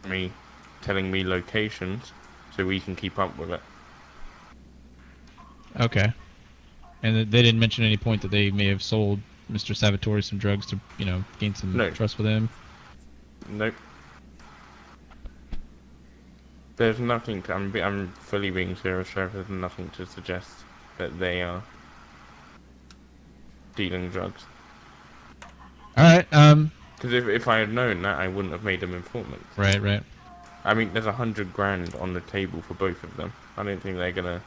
me, telling me locations, so we can keep up with it. Okay. And they didn't mention at any point that they may have sold Mr. Salvatore some drugs to, gain some trust with him? Nope. There's nothing to, I'm fully being serious, sir. There's nothing to suggest that they are dealing drugs. Alright, Because if I had known that, I wouldn't have made them informants. Right. I mean, there's 100 grand on the table for both of them. I don't think they're gonna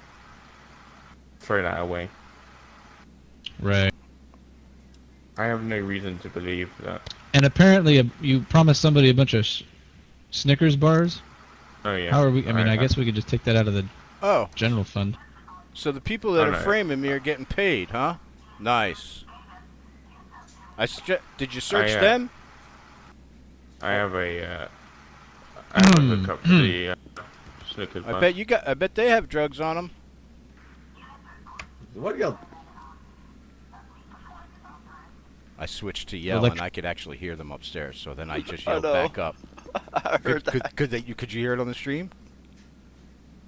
throw that away. Right. I have no reason to believe that. And apparently, you promised somebody a bunch of Snickers bars? Oh yeah. How are we? I guess we could just take that out of the general fund. So the people that are framing me are getting paid, huh? Nice. Did you search them? I have a look up the Snickers bar. I bet they have drugs on them. What y'all? I switched to yell, and I could actually hear them upstairs. So then I just yelled back up. I heard that. Could you hear it on the stream?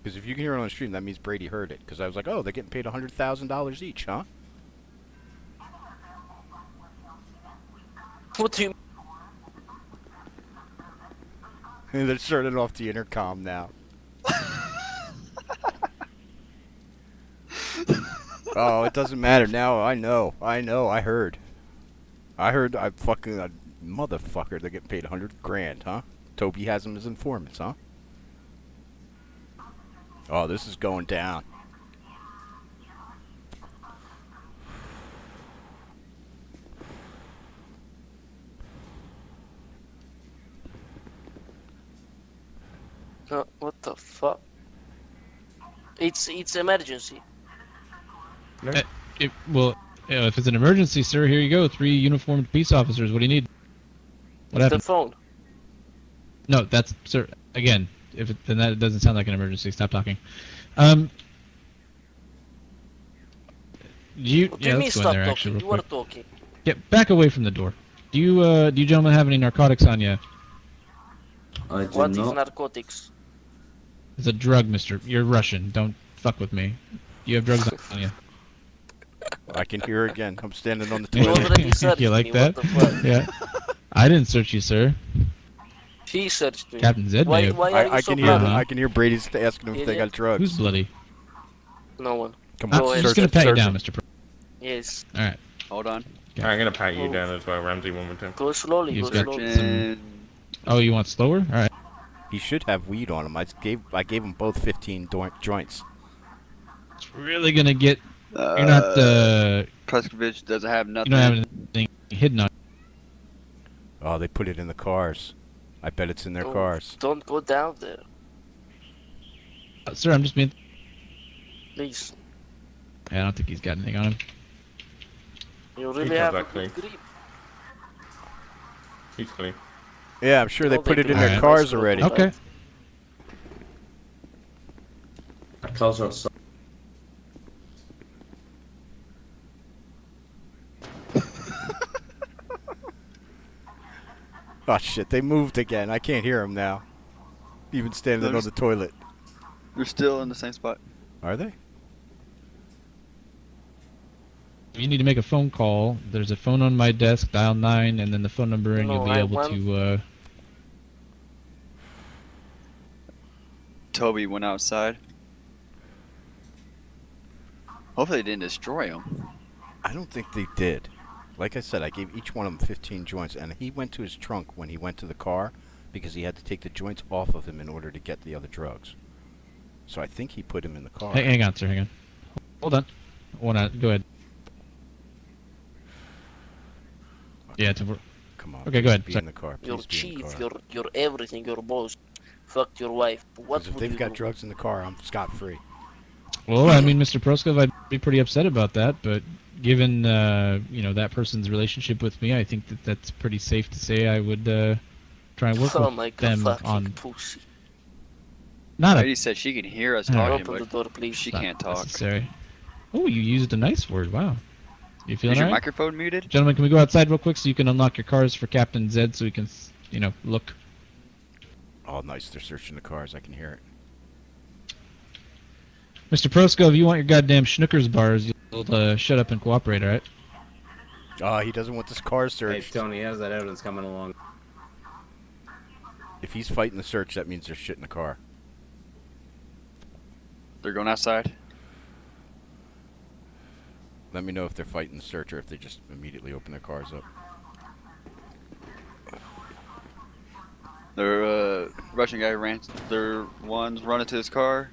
Because if you can hear it on the stream, that means Brady heard it. Because I was like, oh, they're getting paid $100,000 each, huh? What do you? And they're turning off the intercom now. Oh, it doesn't matter now. I know. I heard. I fucking motherfucker. They're getting paid 100 grand, huh? Toby has them as informants, huh? Oh, this is going down. What the fuck? It's emergency. No. If it's an emergency, sir, here you go. 3 uniformed peace officers. What do you need? What happened? The phone. No, that's, sir. Again, then that doesn't sound like an emergency. Stop talking. You let's go in there actually. You are talking. Get back away from the door. Do you gentlemen have any narcotics on you? I do What not. is narcotics? It's a drug, mister. You're Russian. Don't fuck with me. You have drugs on you. I can hear again. I'm standing on the You toilet. already searched You like me, that? what the fuck? Yeah. I didn't search you, sir. He searched me. Captain Zed may have. Why are you I so can bloody? hear. I can hear Brady's asking them if they got drugs. Who's bloody? No one. Come Go on, ahead. I'm just gonna pat you down, Mr. Pro. Yes. Alright. Hold on. I'm gonna pat you down as well, Ramsey, one more time. Go slowly. You've Go got slowly. some- Oh, you want slower? Alright. He should have weed on him. I gave him both 15 joints. It's really gonna get. You're not. Preskovich doesn't have You nothing. don't have anything hidden on. Oh, they put it in the cars. I bet it's in their cars. Don't go down there, Sir, I'm just being. please. I don't think he's got anything on him. You really got have a that good clean. grip. He's clean. Yeah, I'm sure they Oh, put they it in do. their Alright. cars already. Okay. Cars are outside. Oh shit, they moved again. I can't hear them now. Even standing on the toilet. They're still in the same spot. Are they? You need to make a phone call. There's a phone on my desk. Dial 9, and then the phone number, and No, you'll be I able want- to. Toby went outside. Hopefully they didn't destroy him. I don't think they did. Like I said, I gave each one of them 15 joints, and he went to his trunk when he went to the car because he had to take the joints off of him in order to get the other drugs. So I think he put him in the car. Hang on, sir. Hang on. Hold on. Go ahead. Yeah, Come on. Okay, go ahead. Be Sorry. in the car. Your Please be in the chief, car. your everything, your boss. Fucked your wife. What 'Cause if would they've you got do? drugs in the car, I'm scot-free. Well, I mean, Mr. Proskov, I'd be pretty upset about that, but given that person's relationship with me, I think that's pretty safe to say I would try and work Oh with my God, them fucking on pussy. not Lady said she can hear us talking, Open the but door, please. she not can't talk. necessary. Oh, you used a nice word. Wow. You feeling Is your all right? microphone muted? Gentlemen, can we go outside real quick so you can unlock your cars for Captain Zed so we can, look? Oh, nice. They're searching the cars. I can hear it. Mr. Prosco, if you want your goddamn Schnookers bars, you'll shut up and cooperate, all right? He doesn't want this car Hey, searched. Tony, how's that evidence coming along? If he's fighting the search, that means there's shit in the car. They're going outside. Let me know if they're fighting the search or if they just immediately open their cars up. Their Russian guy ran. Their one's running to his car.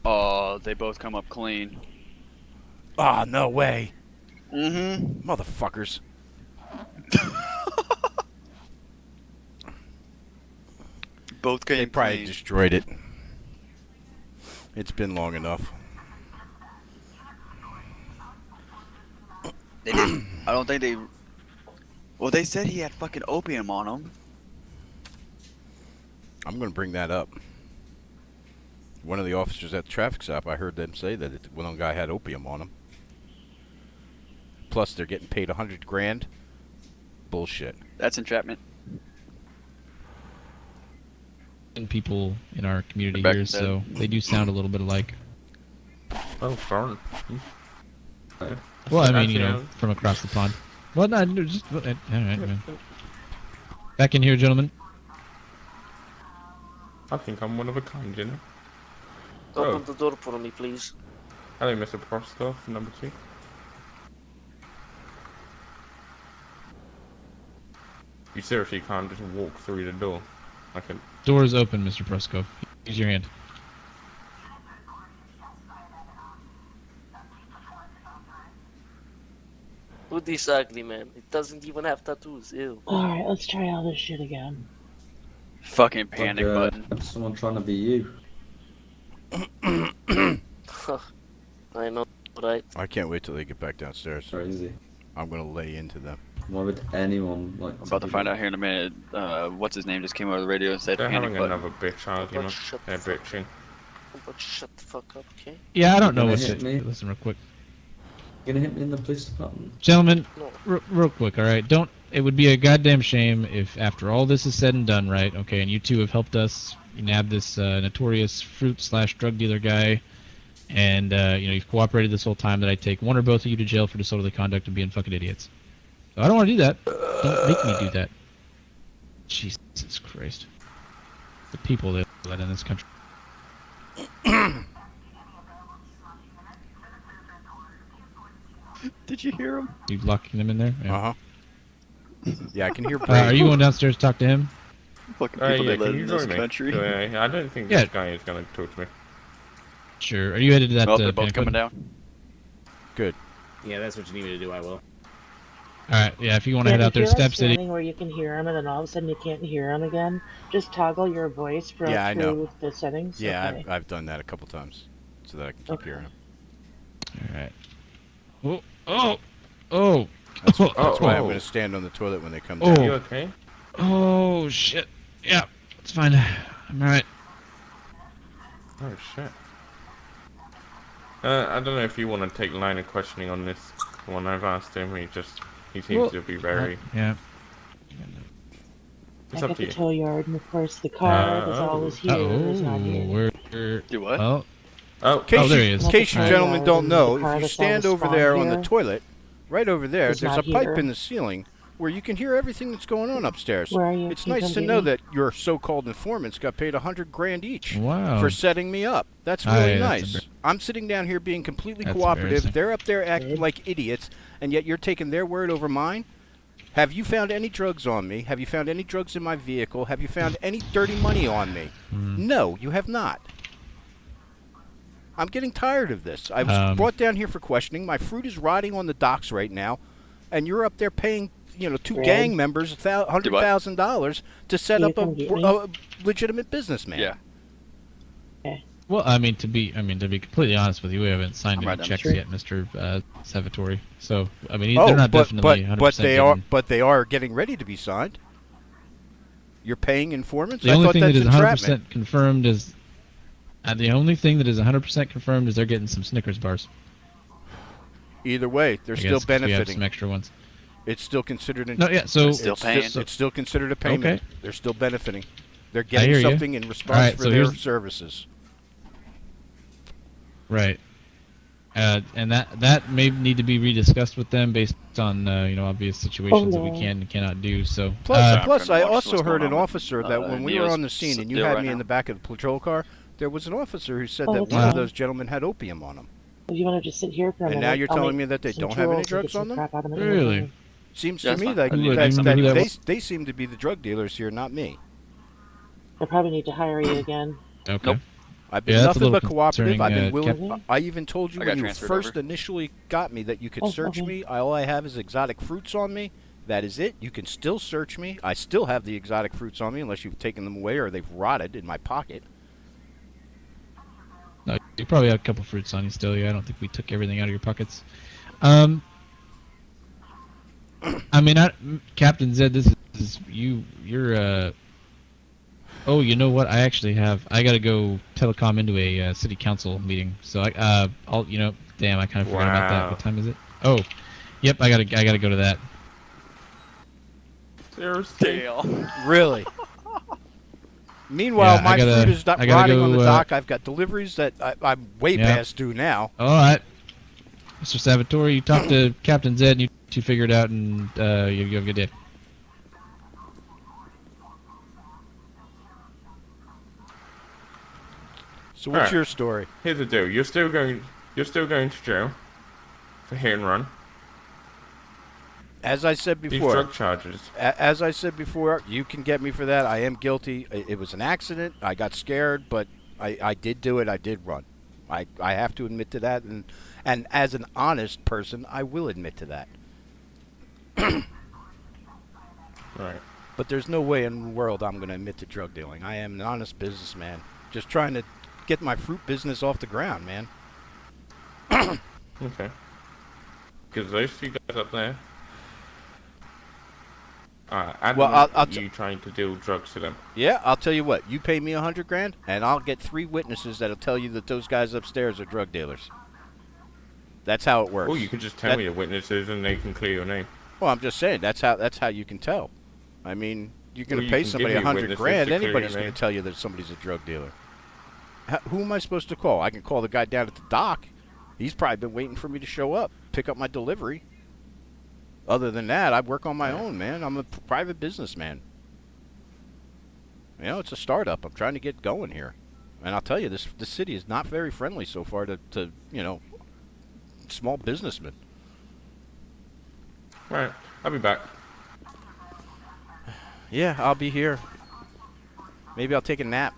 Oh, they both come up clean. Ah, no way. Mm-hmm. Motherfuckers. Both came They probably clean. destroyed it. It's been long enough. They didn't. I don't think they. Well, they said he had fucking opium on him. I'm going to bring that up. One of the officers at the traffic stop, I heard them say that one guy had opium on him. Plus, they're getting paid $100 grand. Bullshit. That's entrapment. And people in our community Back here, instead. so they do sound a little bit alike. Oh, darn. Well, I mean, Actually, you know, from across the pond. Well, no, just all right, man. Back in here, gentlemen. I think I'm one of a kind, you know. Open the door for me, please. Hello, Mr. Proskov, number 2. You seriously can't just walk through the door. I can. Door is open, Mr. Proskov. Use your hand. Who this ugly man? It doesn't even have tattoos. Ew. Alright, let's try all this shit again. Fucking panic button. Someone trying to be you. I know, right? I can't wait till they get back downstairs. Crazy. I'm going to lay into them. Why would anyone like? I'm about to find out here in a minute. What's his name just came over the radio and said They're panic having button. another bitch argument. shut They're the bitching. But shut the fuck up, okay? Yeah, I don't know Gonna what hit to me? listen real quick. Gonna hit me in the police department? Gentlemen, No. real quick, all right? Don't. It would be a goddamn shame if, after all this is said and done, right? Okay, and you two have helped us nab this notorious fruit/drug dealer guy, and you know you've cooperated this whole time. That I take one or both of you to jail for disorderly conduct and being fucking idiots. So I don't want to do that. Don't make me do that. Jesus Christ. The people that let in this country. Did you hear him? You locking them in there? Yeah. Uh-huh. Yeah, I can hear Are Brady. you going downstairs to talk to him? Fucking people Yeah, that live can you in this join me? country. I don't think Yeah. this guy is going to talk to me. Sure. Are you headed to that Well, they're both panic coming button? down. Yeah, that's what you need me to do. I will. Alright, yeah, if you want to Yeah, head out if there, you're, like, Step City. standing where you can hear him and then all of a sudden you can't hear him again, just toggle your voice from Yeah, I know. through the settings. Yeah, Okay. I've done that a couple times so that I can keep Okay. hearing him. Alright. Oh! That's why I'm oh. going to stand on the toilet when they come Oh. down. You okay? Oh, shit. Yeah, it's fine. I'm alright. Oh shit. I don't know if you want to take line of questioning on this one. I've asked him. He seems Well, to be very. Yeah. It's I up got to the you. tow yard, and of course the car is Oh. always here. Is not here. We're... Do what? Oh, Oh, In case, Oh, there he is. in case you Alright. gentlemen don't know, The car if you that's stand on the over spawn there on the here toilet, right over there, is there's a not pipe here. in the ceiling where you can hear everything that's going on upstairs. Where are you? It's Can you nice come to get know me? that your so-called informants got paid $100 grand each wow. for setting me up. That's Oh, really yeah, that's nice. embar- I'm sitting down here being completely That's cooperative. embarrassing. They're up there acting Good. like idiots, and yet you're taking their word over mine. Have you found any drugs on me? Have you found any drugs in my vehicle? Have you found any dirty money on me? Hmm. No, you have not. I'm getting tired of this. I was Um, brought down here for questioning. My fruit is rotting on the docks right now, and you're up there paying, two Greg? gang members $100,000 to set Can you up come get me? a legitimate businessman. Yeah. Well, I mean, to be completely honest with you, we haven't signed I'm any right down the checks street. yet, Mr. Salvatore. So, I mean, Oh, they're not but, definitely 100% but they are given. but they are getting ready to be signed. You're paying informants. The I only thought thing that's that is entrapment. 100% confirmed is... the only thing that is 100% confirmed is they're getting some Snickers bars. Either way, they're I still guess 'cause we have benefiting. some extra ones. It's still considered an No, yeah. So Still paying. It's still considered a payment. Okay. They're still benefiting. They're I getting hear you. something in response Alright, for so their here's- services. right. And that may need to be rediscussed with them based on obvious situations that we no. can and cannot do. So Plus, I watch also what's heard going an on with, officer that when we were Neo's on the scene and you deal had right me now. in the back of the patrol car, there was an officer who said Oh, that that's one of fine. those gentlemen had opium on him. If you want to just sit here for a And minute, now you're I'll telling make me that they some don't have any tools and drugs get some on them? crap out of 'em Really? anyway. Seems Yeah, to that's me fine. that, Who- do you that, remember who that that was? they seem to be the drug dealers here, not me. I probably need to hire you again. okay. Nope. I've been Yeah, that's a nothing little but cooperative. I've been concerning, willing. Captain. I even told you I when got you transferred first over. initially got me that you could Oh, search okay. me. All I have is exotic fruits on me. That is it. You can still search me. I still have the exotic fruits on me unless you've taken them away or they've rotted in my pocket. No, you probably have a couple fruits on you still. Yeah, I don't think we took everything out of your pockets. I mean, Captain Zed, this is you're. Oh, you know what? I gotta go telecom into a city council meeting. So I'll damn, I kind of forgot about that. Wow. What time is it? Oh, yep, I gotta go to that. Seriously? Damn. Really? Meanwhile, Yeah, my fruit is I gotta rotting on go, the dock. I've got deliveries that I'm way Yeah. past due now. All right, Mr. Salvatore, you talk to Captain Zed and you two figure it out, and you have a good day. So what's Alright. your story? Here's the deal. You're still going to jail for hit and run. As I said These before, drug charges. as I said before, you can get me for that. I am guilty. It was an accident. I got scared, but I did do it. I did run. I have to admit to that, and as an honest person, I will admit to that. Right. But there's no way in the world I'm going to admit to drug dealing. I am an honest businessman, just trying to get my fruit business off the ground, man. Okay. Because those two guys up there are adamant I'll you trying to deal drugs to them. Yeah, I'll tell you what. You pay me $100 grand, and I'll get 3 witnesses that'll tell you that those guys upstairs are drug dealers. That's how it works. Or you could just tell That- me the witnesses and they can clear your name. Well, I'm just saying that's how you can tell. I mean, you're going Or to you pay can somebody give me $100 witnesses grand. to clear Anybody's your going name. to tell you that somebody's a drug dealer. Who am I supposed to call? I can call the guy down at the dock. He's probably been waiting for me to show up, pick up my delivery. Other than that, I work on my own, man. I'm a private businessman. You know, it's a startup. I'm trying to get going here. And I'll tell you, this city is not very friendly so far to small businessmen. Right. I'll be back. Yeah, I'll be here. Maybe I'll take a nap.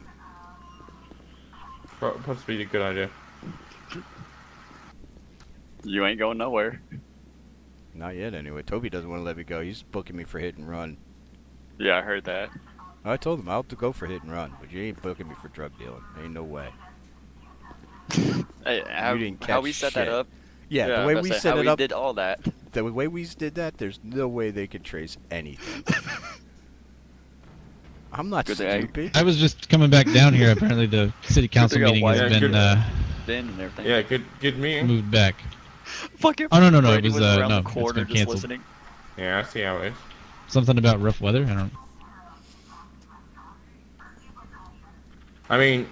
Possibly a good idea. You ain't going nowhere. Not yet, anyway. Toby doesn't want to let me go. He's booking me for hit and run. Yeah, I heard that. I told him I'll have to go for hit and run, but you ain't booking me for drug dealing. Ain't no way. Hey, You didn't how catch we set shit. that up? Yeah, I the was way about we to say, set how it we up, did all that. the way we did that, there's no way they could trace anything. I'm not Good thing stupid. I was just coming back down here. Apparently, the city council figure out meeting why has they're been good. Then and everything. Yeah, good meeting. moved back. Fucking. Oh, no, Brady it was around no, the it's corner been just canceled. listening. Yeah, I see how it is. Something about rough weather. I don't. I mean,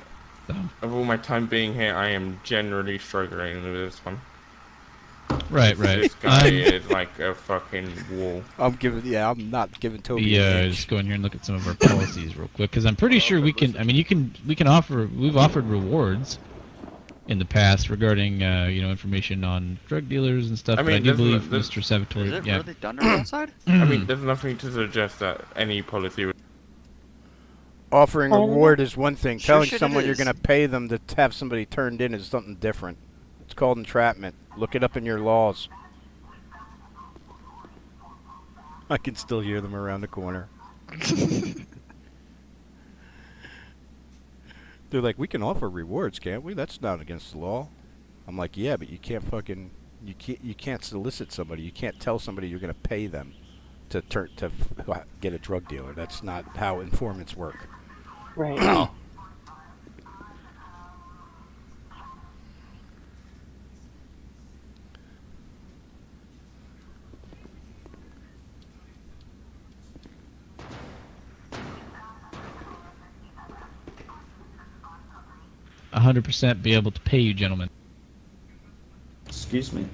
So. of all my time being here, I am generally struggling with this one. Right. This guy is like a fucking wall. I'm not giving Toby an inch. Just go in here and look at some of our policies real quick, because I'm pretty sure we can. I mean, we've offered rewards in the past regarding information on drug dealers and stuff. I but mean, I do believe there's- Mr. Salvatore. Is it Yeah. really done outside? I mean, there's nothing to suggest that any policy would. Offering a Oh, reward is one thing. Sure Telling shit it someone you're is. going to pay them to have somebody turned in is something different. It's called entrapment. Look it up in your laws. I can still hear them around the corner. They're like, we can offer rewards, can't we? That's not against the law. I'm like, yeah, but you can't you can't solicit somebody. You can't tell somebody you're going to pay them to get a drug dealer. That's not how informants work. Right. 100% be able to pay you, gentlemen. Excuse me.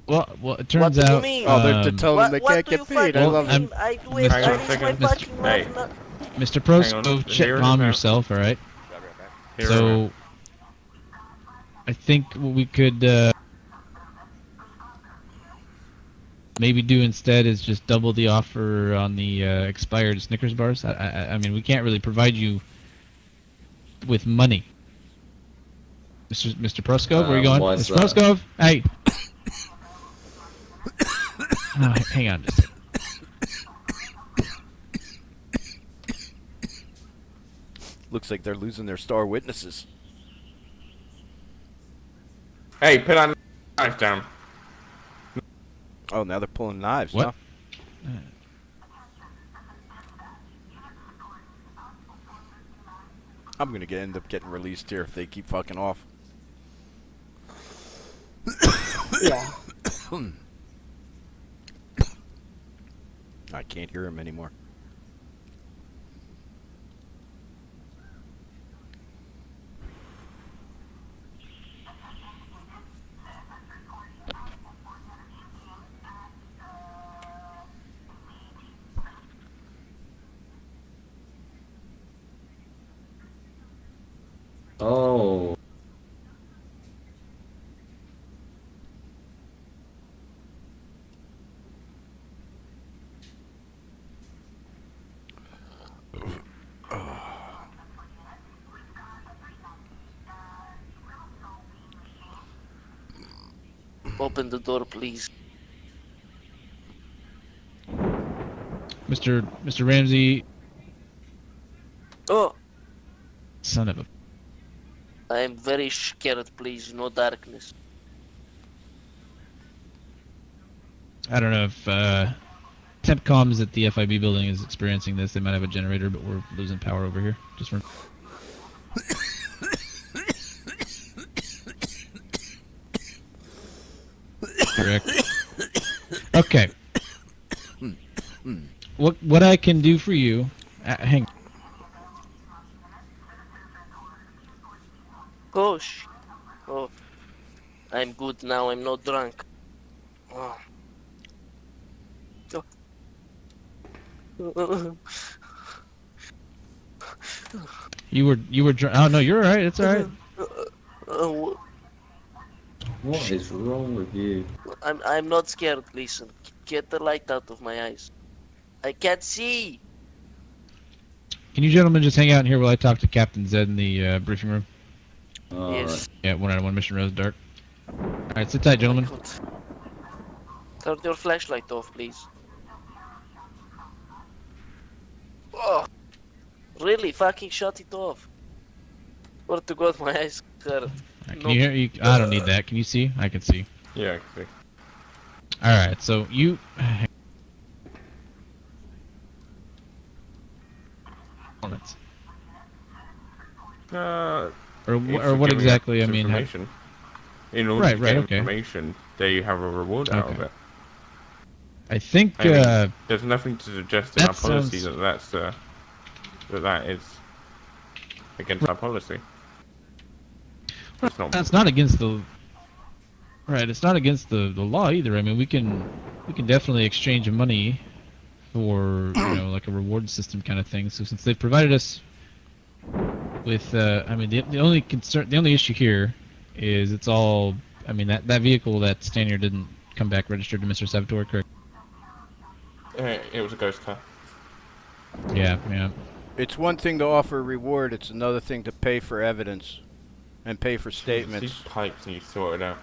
Well, it What turns do you out. mean? Oh, they're telling them they What can't do you get paid. I fucking love I'm- it. mean? I do Mr. it. Hang I on a risk my second. fucking life. Hey. Not... Mr. Hang on, Prosco, hear him calm out. yourself, all right? Hear him So, out. I think what we could maybe do instead is just double the offer on the expired Snickers bars. I mean, we can't really provide you with money. Mr. Proskov, where are you going? Why is Mr. that? Proskov, hey! Oh, hang on just a second. Looks like they're losing their star witnesses. Hey, put that knife down. Oh, now they're pulling knives, What? huh? I'm gonna end up getting released here if they keep fucking off. Yeah. I can't hear him anymore. Oh. Open the door, please. Mr. Ramsey, Oh, son of a... I am very scared, please. No darkness. I don't know if temp comms at the FIB building is experiencing this. They might have a generator, but we're losing power over here. Just for... Correct. Okay. What I can do for you? Hang. Gosh. Oh, I'm good now. I'm not drunk. Oh. Oh. You were drunk. Oh no, you're all right. It's all right. Uh, What is wrong with you? I'm not scared. Listen, get the light out of my eyes. I can't see. Can you gentlemen just hang out in here while I talk to Captain Zed in the briefing room? Yes. Yeah, 191 Mission Rose Dark. All right, sit tight, gentlemen. Good. Turn your flashlight off, please. Oh, really? Fucking shut it off. Or to God, my eyes hurt. Can you hear? I don't need that. Can you see? I can see. Yeah, I can see. All right, so you. Or what exactly? I mean, information. In order Right, to right, get okay. information, they have a reward out of Okay. it. I think I mean, there's nothing to suggest in that our policy sounds- that is against our policy. It's not. that's not against the. Right, it's not against the law either. I mean, we can definitely exchange money for like a reward system kind of thing. So since they've provided us with, I mean, the only issue here is it's all. I mean, that vehicle that Stanier didn't come back registered to Mr. Salvatore, correct? It was a ghost car. Yeah, yeah. It's one thing to offer a reward, it's another thing to pay for evidence and pay for These statements. pipes and you sort it out.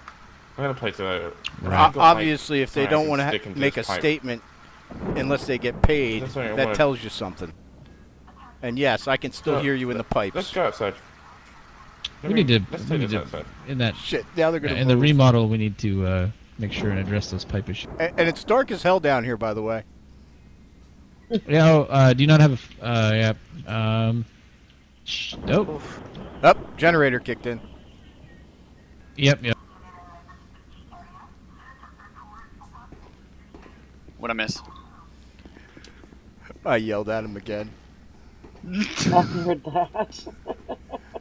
I'm gonna place it out. Right. Obviously, if they So I don't can want stick to into make a this pipe. statement unless they get paid, That's what I that wanted. tells you something. And yes, I can still So, hear you in the Let's pipes. go outside. We need to. Let's We take need this to outside. in that. Shit, now they're gonna In the move. remodel, we need to make sure and address those pipe issues. And it's dark as hell down here, by the way. Yeah. Do you not have a? Yeah. Nope. Oof. Up, generator kicked in. Yep. Yep. What I miss? I yelled at him again. I heard that.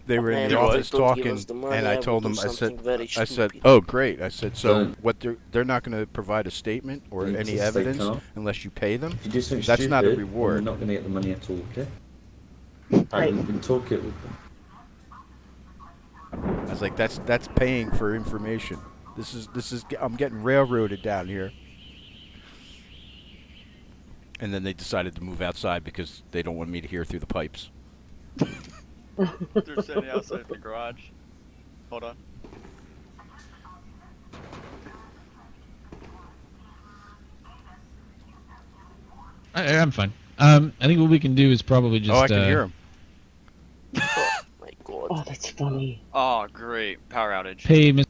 They were in Man, the if they office don't give talking, us the money, and I will told do them, something very I said, stupid. oh great. I said, so Don't- what they're not going to provide a statement or You any just stay evidence calm. unless you pay them. If you do something That's stupid, not a then reward. we're not going to get the money at all, okay? Right. You can talk it with them. I was like, that's paying for information. This is I'm getting railroaded down here. And then they decided to move outside because they don't want me to hear through the pipes. They're standing outside the garage. Hold on. I'm fine. I think what we can do is probably just Oh, I can hear them. Oh my god. Oh, that's funny. Oh, great. Power outage. pay Mr.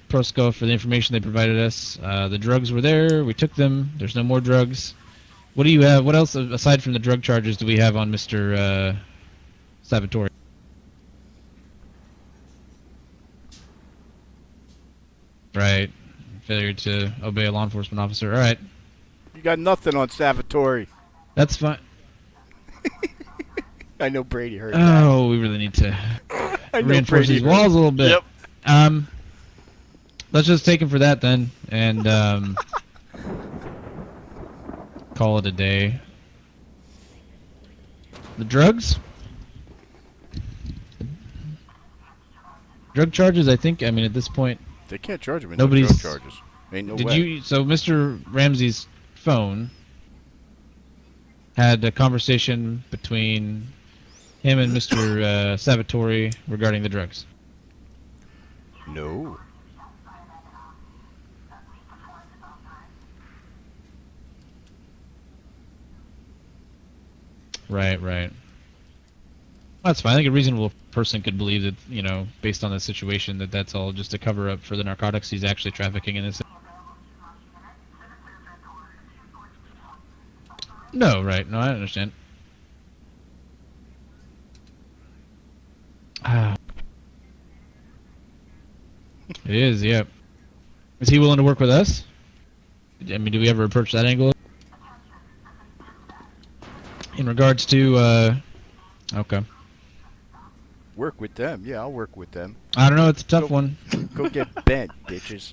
Prosko for the information they provided us. The drugs were there. We took them. There's no more drugs. What do you have? What else aside from the drug charges do we have on Mr. Salvatore? Right. Failure to obey a law enforcement officer. All right. You got nothing on Salvatore. That's fine. I know Brady heard that. Oh, we really need to I know reinforce Brady these heard walls a little bit. Yep. Let's just take him for that then, and call it a day. The drugs? Drug charges, I think. I mean, at this point, They can't charge him with Nobody's- no drug charges. Ain't no did way. you? So, Mr. Ramsey's phone had a conversation between him and Mr. Salvatore regarding the drugs. No. Right, right. That's fine. I think a reasonable person could believe that, you know, based on the situation, that that's all just a cover up for the narcotics he's actually trafficking in this. No, right. No, I understand. Ah. It is, yep. Is he willing to work with us? I mean, do we ever approach that angle? In regards to, okay. Work with them. Yeah, I'll work with them. I don't know, it's a tough one. Go get bent, bitches.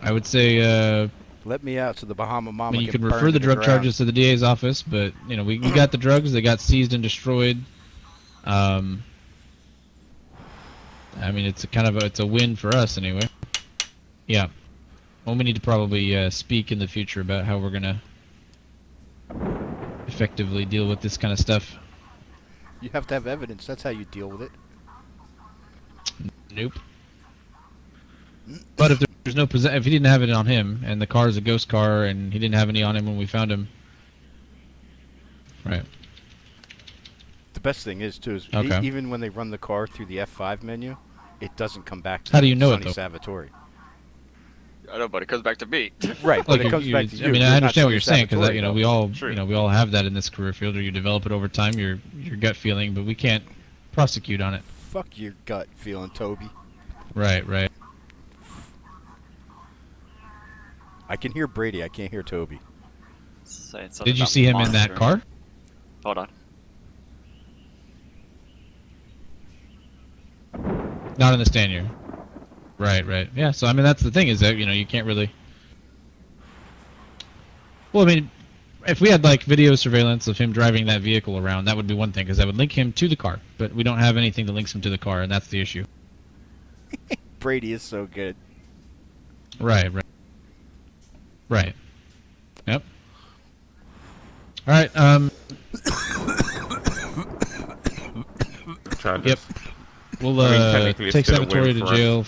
I would say, Let me out so the Bahama I Mama mean, you can could burn refer to the drug ground. charges to the DA's office, but, you know, we got the drugs, they got seized and destroyed. I mean, it's a kind of it's a win for us anyway. Yeah. Well, we need to probably speak in the future about how we're gonna effectively deal with this kind of stuff. You have to have evidence. That's how you deal with it. Nope. But if there's no if he didn't have it on him, and the car is a ghost car, and he didn't have any on him when we found him, right? The best thing is too is Okay. even when they run the car through the F5 menu, it doesn't come back to How do you know it, Sonny though? Salvatore. I know, but it comes back to me. Right, but Like it comes you, back to you. I mean, You're I not understand what Sonny you're saying because Salvatore, you know though. we all Sure. you know we all have that in this career field, or you develop it over time. Your gut feeling, but we can't prosecute on it. Fuck your gut feeling, Toby. Right, right. I can hear Brady. I can't hear Toby. Saying something Did you about see him in that monitoring. car? Hold on. Not in the stand here. Right, right. Yeah. So I mean, that's the thing is that you know you can't really. Well, I mean, if we had like video surveillance of him driving that vehicle around, that would be one thing because that would link him to the car. But we don't have anything that links him to the car, and that's the issue. Brady is so good. Right, right. Right. Yep. All right. Charges. Yep. We'll I mean, technically it's take still a Salvatore win to for us. jail.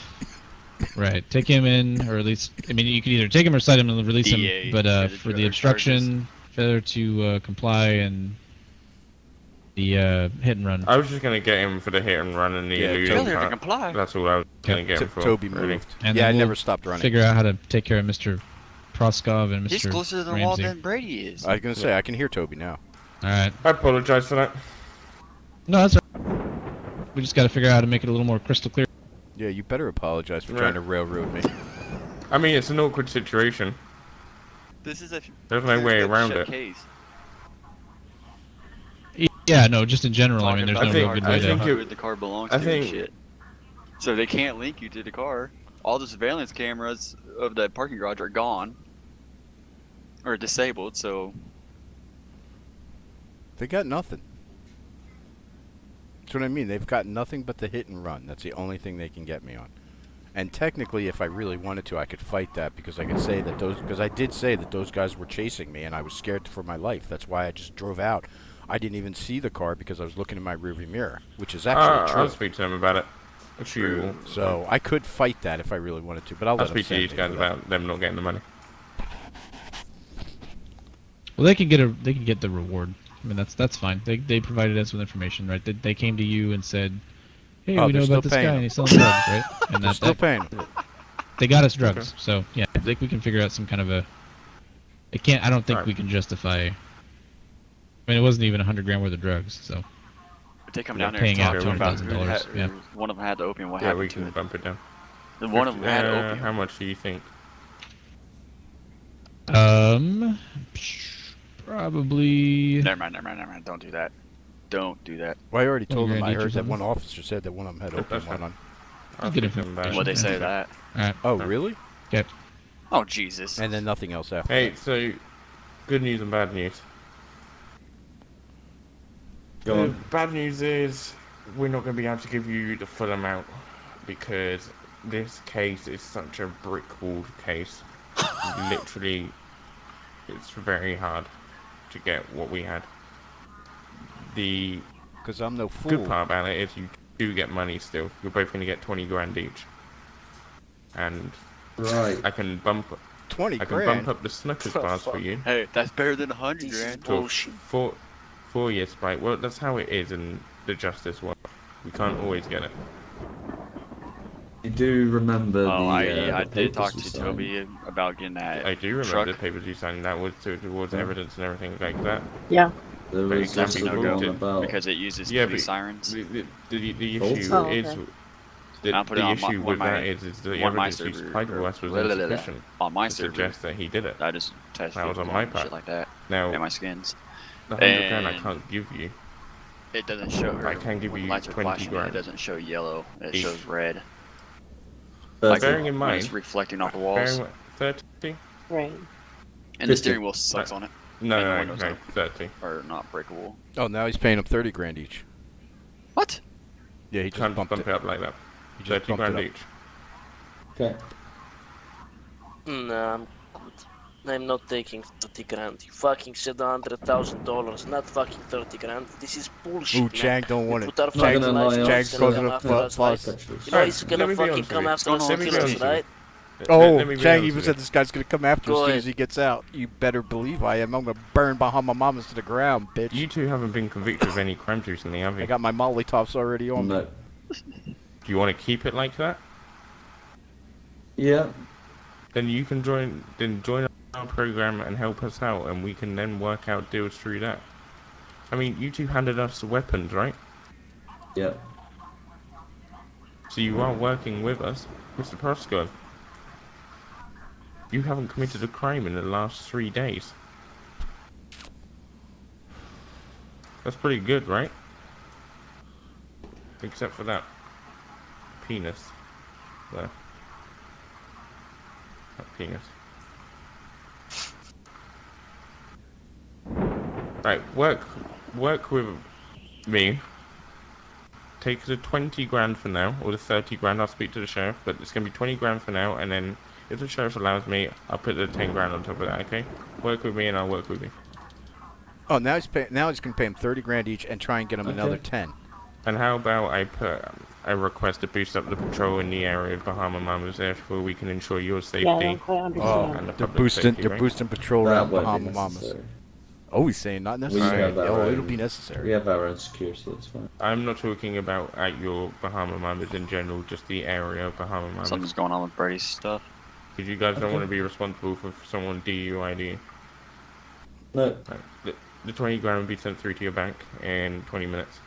Right. Take him in, or at least I mean, you could either take him or cite him and release DA, him. But yeah, the for the drug obstruction, failure to comply, and the hit and run. I was just gonna get him for the hit and run and the Yeah, illusion Failure to part. comply. That's all I was gonna get him for. Toby really. moved. And Yeah, I then never we'll stopped running. Figure out how to take care of Mr. Proskov and Mr. He's closer to the wall Ramsey. than Brady is. I was gonna say I can hear Toby now. All right. I apologize for that. No, that's all right. We just got to figure out how to make it a little more crystal clear. Yeah, you better apologize for Right. trying to railroad me. I mean, it's an awkward situation. This is a There's no way around it. case. Yeah, no, just in general. I mean, there's Talking no about real the good car, way think to. it- who the car belongs I to think- and shit. So they can't link you to the car. All the surveillance cameras of the parking garage are gone. Or disabled, so... They got nothing. That's what I mean. They've got nothing but the hit and run. That's the only thing they can get me on. And technically, if I really wanted to, I could fight that because I could say that because I did say that those guys were chasing me and I was scared for my life. That's why I just drove out. I didn't even see the car because I was looking in my rearview mirror, which is actually I'll true. speak to them about it. If you, So I could fight that if I really wanted to, but I'll I'll let them speak to send these me guys for that. about them not getting the money. Well, they can get the reward. I mean, that's fine. They provided us with information, right? They came to you and said, "Hey, Oh, we know they're about still this guy paying and he's selling drugs, right?" And They're still paying. they got us drugs. So yeah, I think we can figure out some kind of a. It can't. I don't think Alright. we can justify. I mean, it wasn't even 100 grand worth of drugs, so. If they come Yeah, down there paying and out talk to him about $200,000, who yeah. one of them had the opium, what Yeah, happened we to can it? bump it down. Then one of them had opium. How much do you think? Probably. Never mind. Don't do that. Don't do that. Well, I already told them. I each or heard that something? one officer said that one of them had opium fine. on. I'll Get speak to it them about from- it. What'd they say Okay. that? Alright. Oh, really? Oh, Jesus. And then nothing else after. Hey, that. so good news and bad news. Go The on. bad news is we're not going to be able to give you the full amount because this case is such a brick walled case. Literally, it's very hard to get what we had. The Because I'm no fool. good part about it is you do get money still. You're both going to get 20 grand each. And Right. I can bump 20 I can grand. bump up the Snickers bars for you. Hey, that's better than 100 This is grand. To a bullshit. 4-year spike. Well, that's how it is in the justice world. We can't always get it. You do remember Oh, the I the did talk papers you to signed? Toby about getting that I do remember truck. the papers you signed. That was towards Yeah. evidence and everything like that. Yeah. There But was it can also be the no one go, about because it uses Yeah, police but sirens. The Oh. issue Oh, is okay. the put it on my- issue one with of my- that is the one of my evidence you server- supplied to us was blah, blah, blah, blah. insufficient On my to server, suggest that he did it. I just tested That was on it my and part. shit like that. Now, And my skins. the 100 grand I and- can't give you. It doesn't show. I can give when you lights are 20 flashing, grand. It doesn't show yellow. It Each. shows red. But bearing in when it's mind, reflecting off the walls. 30? Right. And the 50. steering wheel sucks on it. No, And the no, windows no, are- 30. Or not breakable. Oh, now he's paying him 30 grand each. What? Yeah, he just Can't bumped bump it. it up like that. He just 30 bumped it grand up. each. okay. No, I'm good. I'm not taking 30 grand. You fucking said $100,000, not fucking 30 grand. This is bullshit, Ooh, man. Chang don't want We it. put our Not fucking gonna lives lie, on Chang's it and causing come a after us, fuss. like, Actually. you know he's Alright, gonna let me be fucking honest come with you. after us What's and going on kill with us, this? right? Oh, Let me be Chang honest even with said you. this guy's gonna come after Go as soon as ahead. he gets out. You better believe I am. I'm gonna burn Bahama Mamas to the ground, bitch. You two haven't been convicted of any crimes recently, have you? I got my Molly tops already on me. No. Do you want to keep it like that? Yeah. Then you can join our program and help us out, and we can then work out deals through that. I mean, you two handed us the weapons, right? Yeah. So you are working with us, Mr. Prosco. You haven't committed a crime in the last 3 days. That's pretty good, right? Except for that penis there. That penis. Right, work with me. Take the 20 grand for now, or the 30 grand. I'll speak to the sheriff, but it's gonna be 20 grand for now, and then if the sheriff allows me, I'll put the 10 grand on top of that. Okay? Work with me, and I'll work with you. Oh, now he's gonna pay him 30 grand each and try and get him Okay. another 10. And how about I request to boost up the patrol in the area of Bahama Mamas, therefore we can ensure your Yeah, I safety. don't quite Oh, understand. And the they're public boosting safety, they're right? boosting patrol That around won't be Bahama Mamas. necessary. Oh, he's saying not We necessary. have our Oh, own- it'll be necessary. We have our own security, it's fine. I'm not talking about at your Bahama Mamas in general, just the area of Bahama Mamas. Something's going on with Brady's stuff. Because you guys don't Okay. want to be responsible for someone DUI, do you? No. Right. The 20 grand will be sent through to your bank in 20 minutes.